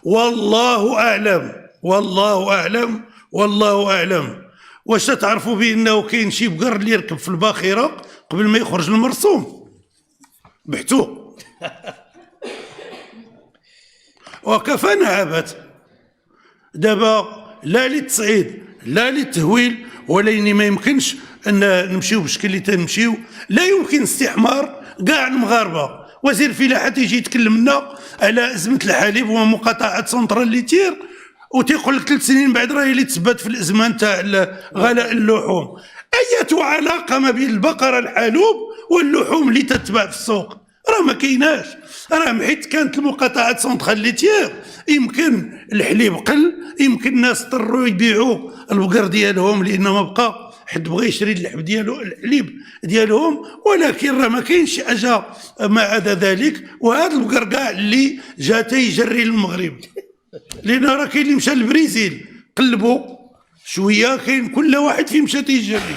والله أعلم، والله أعلم، والله أعلم. واش تعرفوا بأنه كاين شي بقر اللي يركب في الباخرة قبل ما يخرج المرسوم بحتو وكفانا عبث. دابا لا للتصعيد لا للتهويل، ولكن ما يمكنش ان نمشيو بالشكل اللي تنمشيو. لا يمكن استحمار كاع المغاربه. وزير الفلاحه تيجي يتكلم لنا على ازمه الحليب ومقاطعه سنترال ليتير وتيقول لك 3 سنين بعد راهي اللي تثبت في الازمه نتاع غلاء اللحوم. اية علاقه ما بين البقره الحلوب واللحوم اللي تتباع في السوق؟ راه ما كايناش. راه حيت كانت المقاطعه سنترال ليتير يمكن الحليب قل، يمكن الناس اضطروا يبيعوا البقر ديالهم لانه ما بقى حد بغى يشري اللحم ديالو الحليب ديالهم. ولكن راه ما كاينش شي حاجه ما عدا ذلك. وهذا البقر كاع اللي جا تيجري للمغرب، لان راه كاين اللي مشى للبريزيل قلبوا شويه، كاين كل واحد فين مشى تيجري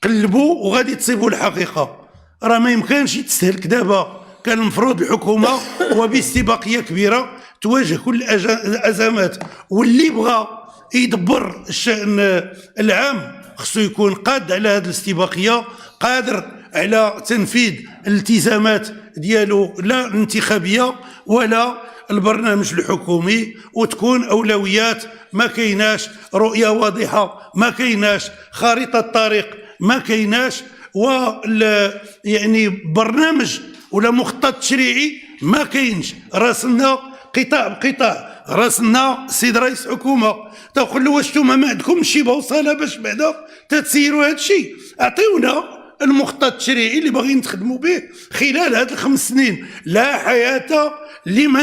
قلبوا وغادي تصيبوا الحقيقه. راه ما يمكنش يتستهلك. دابا كان المفروض الحكومه وباستباقيه كبيره تواجه كل الازمات، واللي بغى يدبر الشأن العام خصو يكون قاد على هذه الاستباقيه، قادر على تنفيذ الالتزامات ديالو، لا الانتخابيه ولا البرنامج الحكومي، وتكون اولويات. ما كايناش رؤيه واضحه، ما كايناش خريطه طريق، ما كايناش يعني برنامج ولا مخطط تشريعي، ما كاينش. راسلنا قطاع بقطاع، راسلنا السيد رئيس حكومه تقول له واش نتوما ما عندكمش شي بوصله باش بعدا تتسيروا هذا الشيء؟ اعطيونا المخطط التشريعي اللي باغيين تخدموا به خلال هذه ال5 سنين. لا حياه لمن